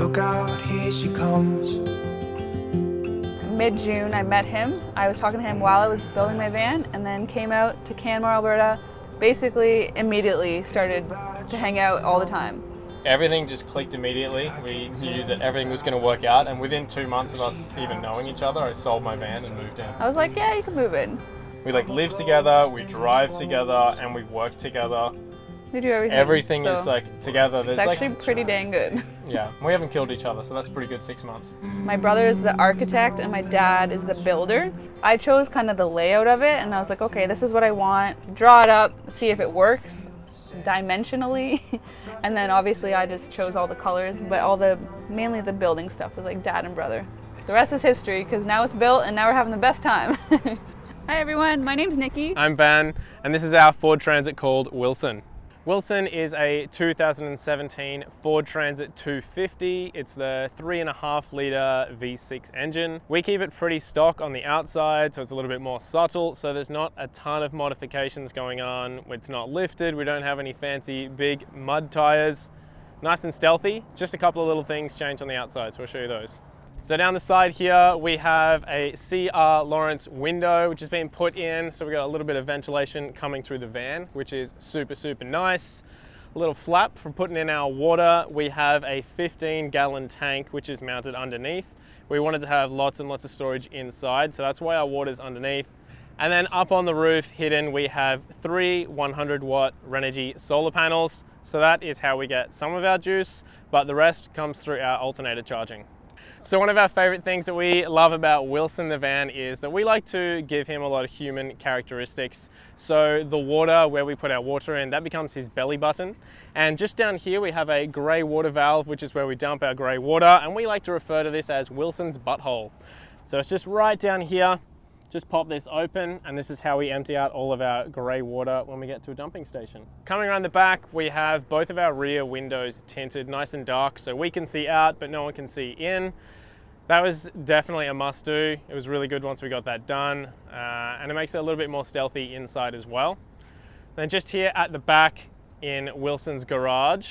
Look out, here she comes. Mid-June, I met him. I was talking to him while I was building my van, and then came out to Canmore, Alberta. Basically, immediately started to hang out all the time. Everything just clicked immediately. We knew that everything was going to work out, and within 2 months of us even knowing each other, I sold my van and moved in. I was like, yeah, you can move in. We live together, we drive together, and we work together. We do everything. Everything so is together. It's actually pretty dang good. Yeah, we haven't killed each other, so that's pretty good 6 months. My brother is the architect and my dad is the builder. I chose kind of the layout of it, and I was like, okay, this is what I want. Draw it up, see if it works dimensionally. And then obviously I just chose all the colors, but mainly the building stuff was like dad and brother. The rest is history, because now it's built and now we're having the best time. Hi everyone, my name's Nikki. I'm Ben, and this is our Ford Transit called Wilson. Wilson is a 2017 Ford Transit 250. It's the 3.5 litre V6 engine. We keep it pretty stock on the outside, so it's a little bit more subtle, so there's not a ton of modifications going on. It's not lifted, we don't have any fancy big mud tyres. Nice and stealthy, just a couple of little things changed on the outside, so I'll show you those. So down the side here, we have a CR Lawrence window, which has been put in. So we've got a little bit of ventilation coming through the van, which is super, super nice. A little flap for putting in our water. We have a 15-gallon tank, which is mounted underneath. We wanted to have lots and lots of storage inside, so that's why our water's underneath. And then up on the roof, hidden, we have 3 100-watt Renogy solar panels. So that is how we get some of our juice, but the rest comes through our alternator charging. So one of our favorite things that we love about Wilson the van is that we like to give him a lot of human characteristics. So the water, where we put our water in, that becomes his belly button. And just down here we have a grey water valve, which is where we dump our grey water, and we like to refer to this as Wilson's butthole. So it's just right down here. Just pop this open, and this is how we empty out all of our grey water when we get to a dumping station. Coming around the back, we have both of our rear windows tinted nice and dark, so we can see out, but no one can see in. That was definitely a must do. It was really good once we got that done, and it makes it a little bit more stealthy inside as well. Then just here at the back in Wilson's garage,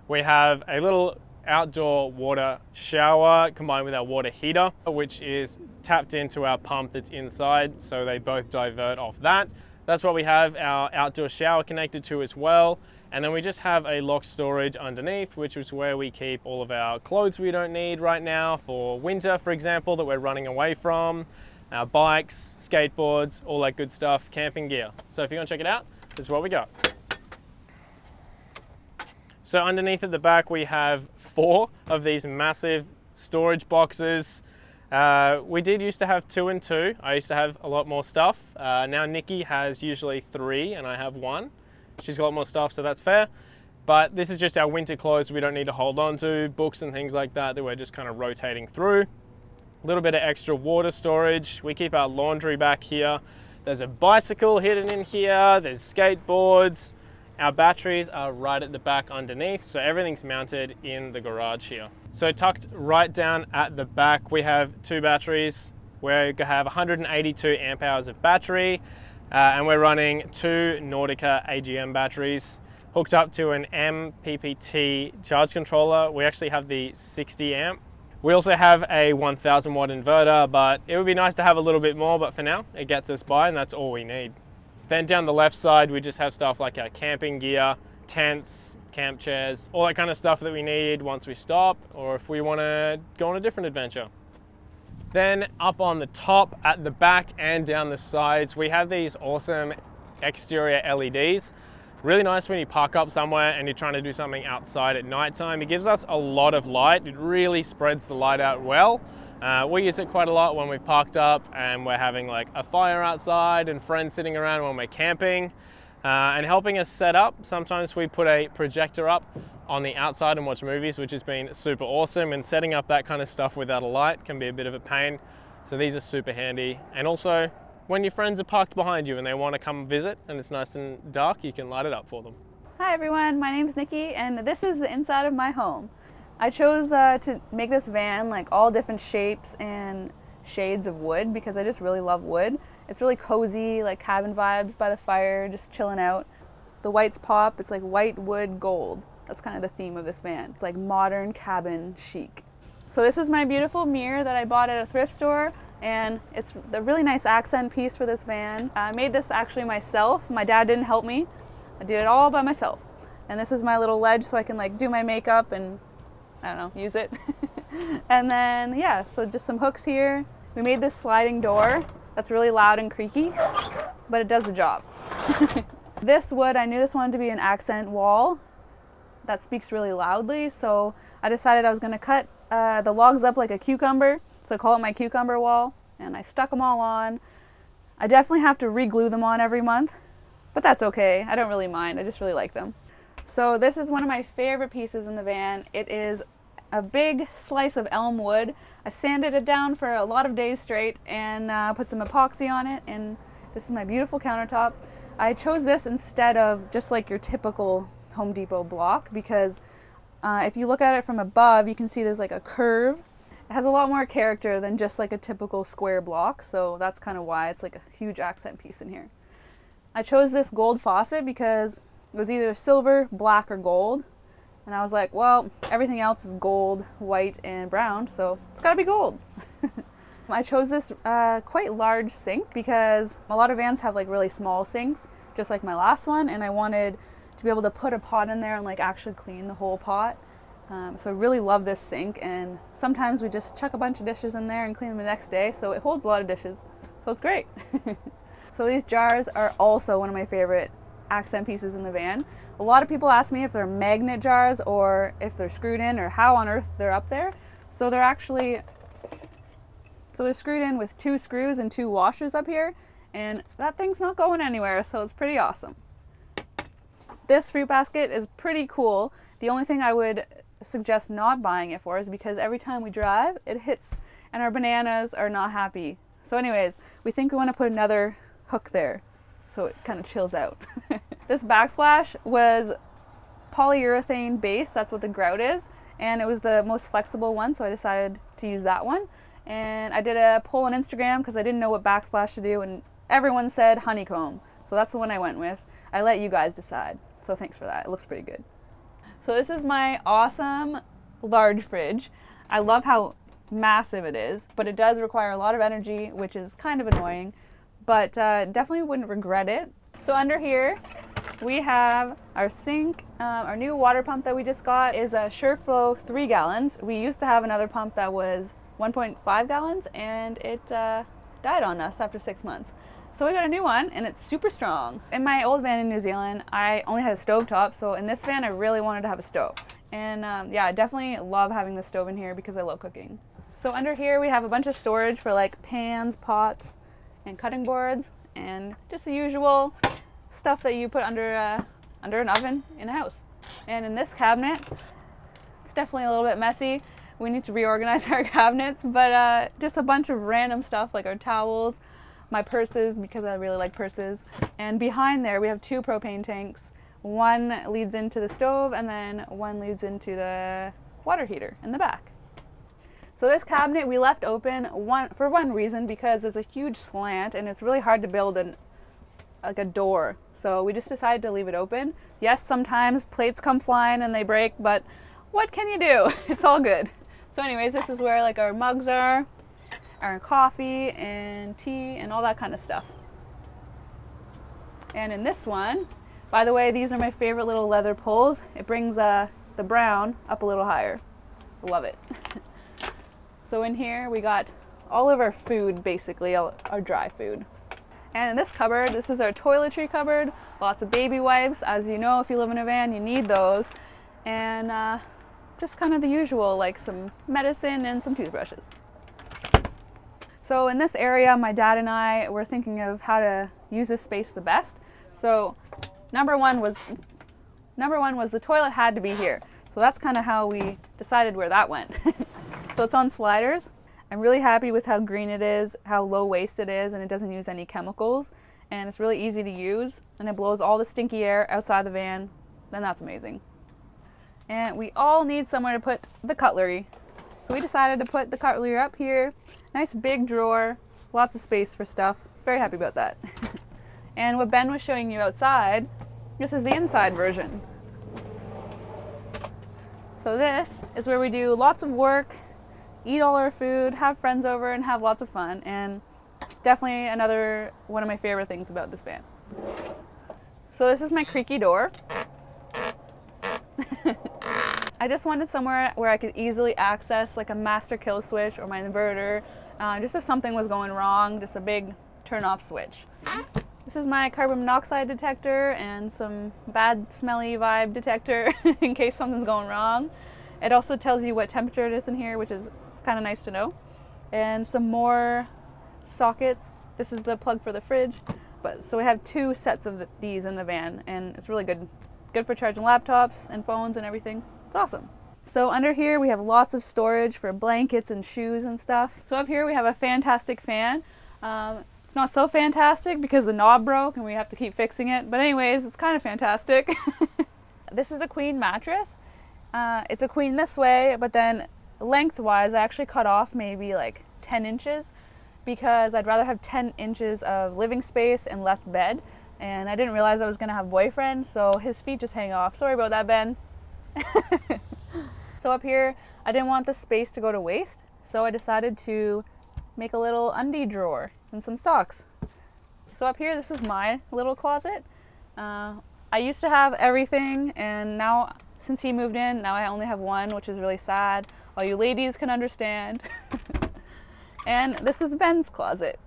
we have a little outdoor water shower combined with our water heater, which is tapped into our pump that's inside, so they both divert off that. That's what we have our outdoor shower connected to as well. And then we just have a locked storage underneath, which is where we keep all of our clothes we don't need right now for winter, for example, that we're running away from, our bikes, skateboards, all that good stuff, camping gear. So if you want to check it out, this is what we got. So underneath at the back, we have 4 of these massive storage boxes. We did used to have 2 and 2. I used to have a lot more stuff. Now Nikki has usually 3 and I have 1. She's got a lot more stuff, so that's fair. But this is just our winter clothes we don't need to hold on to, books and things like that we're just kind of rotating through. A little bit of extra water storage. We keep our laundry back here. There's a bicycle hidden in here. There's skateboards. Our batteries are right at the back underneath, so everything's mounted in the garage here. So tucked right down at the back, we have 2 batteries. We have 182 amp hours of battery, and we're running 2 Nordica AGM batteries hooked up to an MPPT charge controller. We actually have the 60 amp. We also have a 1000 watt inverter, but it would be nice to have a little bit more, but for now, it gets us by and that's all we need. Then down the left side, we just have stuff like our camping gear, tents, camp chairs, all that kind of stuff that we need once we stop, or if we want to go on a different adventure. Then up on the top, at the back and down the sides, we have these awesome exterior LEDs. Really nice when you park up somewhere and you're trying to do something outside at nighttime. It gives us a lot of light. It really spreads the light out well. We use it quite a lot when we've parked up and we're having like a fire outside and friends sitting around when we're camping. And helping us set up, sometimes we put a projector up on the outside and watch movies, which has been super awesome. And setting up that kind of stuff without a light can be a bit of a pain. So these are super handy. And also, when your friends are parked behind you and they want to come visit and it's nice and dark, you can light it up for them. Hi everyone, my name's Nikki and this is the inside of my home. I chose to make this van like all different shapes and shades of wood because I just really love wood. It's really cozy, like cabin vibes by the fire, just chilling out. The whites pop, it's like white wood gold. That's kind of the theme of this van. It's like modern cabin chic. So this is my beautiful mirror that I bought at a thrift store, and it's a really nice accent piece for this van. I made this actually myself. My dad didn't help me. I did it all by myself. And this is my little ledge so I can like do my makeup and, I don't know, use it. And then, yeah, so just some hooks here. We made this sliding door that's really loud and creaky, but it does the job. This wood, I knew this wanted to be an accent wall that speaks really loudly, so I decided I was gonna cut the logs up like a cucumber, so I call it my cucumber wall, and I stuck them all on. I definitely have to re-glue them on every month, but that's okay. I don't really mind. I just really like them. So this is one of my favorite pieces in the van. It is a big slice of elm wood. I sanded it down for a lot of days straight and put some epoxy on it, and this is my beautiful countertop. I chose this instead of just like your typical Home Depot block because if you look at it from above, you can see there's like a curve. It has a lot more character than just like a typical square block, so that's kind of why it's like a huge accent piece in here. I chose this gold faucet because it was either silver, black, or gold. And I was like, well, everything else is gold, white, and brown, so it's gotta be gold. I chose this quite large sink because a lot of vans have like really small sinks, just like my last one, and I wanted to be able to put a pot in there and like actually clean the whole pot. So I really love this sink, and sometimes we just chuck a bunch of dishes in there and clean them the next day, so it holds a lot of dishes, so it's great. So these jars are also one of my favorite accent pieces in the van. A lot of people ask me if they're magnet jars or if they're screwed in or how on earth they're up there. So they're screwed in with 2 screws and 2 washers up here, and that thing's not going anywhere, so it's pretty awesome. This fruit basket is pretty cool. The only thing I would suggest not buying it for is because every time we drive, it hits and our bananas are not happy. So anyways, we think we want to put another hook there so it kind of chills out. This Backsplash was polyurethane base, that's what the grout is, and it was the most flexible one, so I decided to use that one. And I did a poll on Instagram because I didn't know what Backsplash to do, and everyone said honeycomb, so that's the one I went with. I let you guys decide, so thanks for that. It looks pretty good. So this is my awesome large fridge. I love how massive it is, but it does require a lot of energy, which is kind of annoying, but definitely wouldn't regret it. So under here, we have our sink. Our new water pump that we just got is a SureFlow 3 gallons. We used to have another pump that was 1.5 gallons, and it died on us after 6 months. So we got a new one, and it's super strong. In my old van in New Zealand, I only had a stovetop, so in this van I really wanted to have a stove. And yeah, I definitely love having the stove in here because I love cooking. So under here we have a bunch of storage for like pans, pots, and cutting boards, and just the usual stuff that you put under an oven in a house. And in this cabinet, it's definitely a little bit messy. We need to reorganize our cabinets, but just a bunch of random stuff like our towels, my purses, because I really like purses. And behind there we have 2 propane tanks. One leads into the stove, and then one leads into the water heater in the back. So this cabinet we left open for one reason, because there's a huge slant and it's really hard to build like a door. So we just decided to leave it open. Yes, sometimes plates come flying and they break, but what can you do? It's all good. So anyways, this is where like our mugs are, our coffee and tea and all that kind of stuff. And in this one, by the way, these are my favorite little leather pulls. It brings the brown up a little higher. Love it. So in here we got all of our food, basically, our dry food. And in this cupboard, this is our toiletry cupboard. Lots of baby wipes. As you know, if you live in a van, you need those. And just kind of the usual, like some medicine and some toothbrushes. So in this area, my dad and I were thinking of how to use this space the best. So number one was the toilet had to be here. So that's kind of how we decided where that went. So it's on sliders. I'm really happy with how green it is, how low waste it is, and it doesn't use any chemicals. And it's really easy to use, and it blows all the stinky air outside the van. Then that's amazing. And we all need somewhere to put the cutlery. So we decided to put the cutlery up here. Nice big drawer, lots of space for stuff. Very happy about that. And what Ben was showing you outside, this is the inside version. So this is where we do lots of work, eat all our food, have friends over, and have lots of fun. And definitely another one of my favorite things about this van. So this is my creaky door. I just wanted somewhere where I could easily access like a master kill switch or my inverter, just if something was going wrong, just a big turn off switch. This is my carbon monoxide detector and some bad smelly vibe detector in case something's going wrong. It also tells you what temperature it is in here, which is kind of nice to know. And some more sockets. This is the plug for the fridge. So we have 2 sets of these in the van, and it's really good for charging laptops and phones and everything. It's awesome. So under here we have lots of storage for blankets and shoes and stuff. So up here we have a fantastic fan. It's not so fantastic because the knob broke and we have to keep fixing it. But anyways, it's kind of fantastic. This is a queen mattress. It's a queen this way, but then lengthwise I actually cut off maybe like 10 inches because I'd rather have 10 inches of living space and less bed. And I didn't realize I was gonna have a boyfriend, so his feet just hang off. Sorry about that, Ben. So up here, I didn't want the space to go to waste, so I decided to make a little undie drawer and some socks. So up here, this is my little closet. I used to have everything, and now, since he moved in, now I only have one, which is really sad. All you ladies can understand. And this is Ben's closet.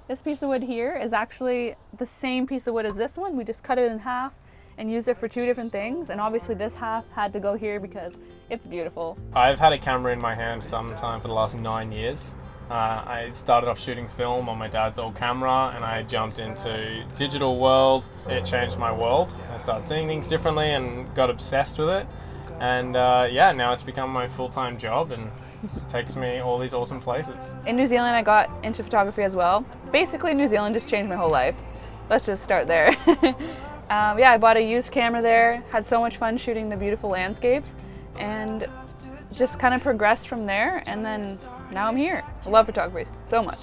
This piece of wood here is actually the same piece of wood as this one. We just cut it in half and used it for 2 different things. And obviously this half had to go here because it's beautiful. I've had a camera in my hand sometime for the last 9 years. I started off shooting film on my dad's old camera, and I jumped into digital world. It changed my world. I started seeing things differently and got obsessed with it. And yeah, now it's become my full-time job and takes me all these awesome places. In New Zealand, I got into photography as well. Basically, New Zealand just changed my whole life. Let's just start there. Yeah, I bought a used camera there, had so much fun shooting the beautiful landscapes, and just kind of progressed from there, and then now I'm here. I love photography so much.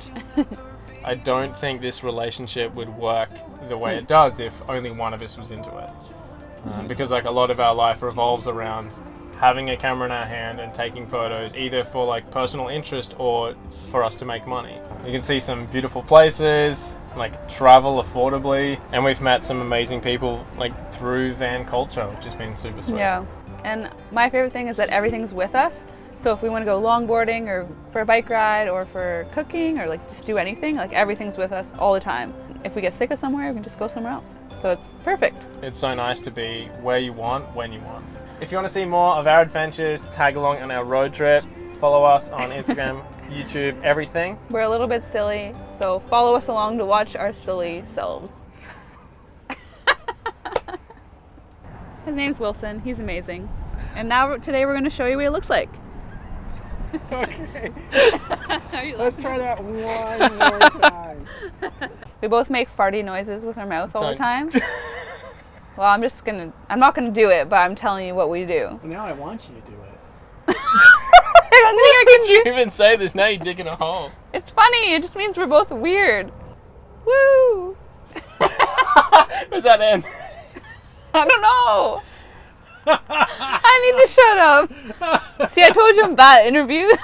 I don't think this relationship would work the way it does if only one of us was into it. Because like a lot of our life revolves around having a camera in our hand and taking photos, either for like personal interest or for us to make money. You can see some beautiful places, like travel affordably, and we've met some amazing people like through van culture, which has been super sweet. Yeah, and my favorite thing is that everything's with us. So if we want to go longboarding or for a bike ride or for cooking or like just do anything, like everything's with us all the time. If we get sick of somewhere, we can just go somewhere else. So it's perfect. It's so nice to be where you want, when you want. If you want to see more of our adventures, tag along on our road trip, follow us on Instagram, YouTube, everything. We're a little bit silly, so follow us along to watch our silly selves. His name's Wilson. He's amazing. And now today we're going to show you what he looks like. Okay. Let's try that one more time. We both make farty noises with our mouth all the time. Well, I'm not gonna do it, but I'm telling you what we do. Now I want you to do it. I don't think I can You even say this, now you're digging a hole. It's funny, it just means we're both weird. Woo! Does that end? I don't know. I need to shut up. See, I told you I'm bad at interviews.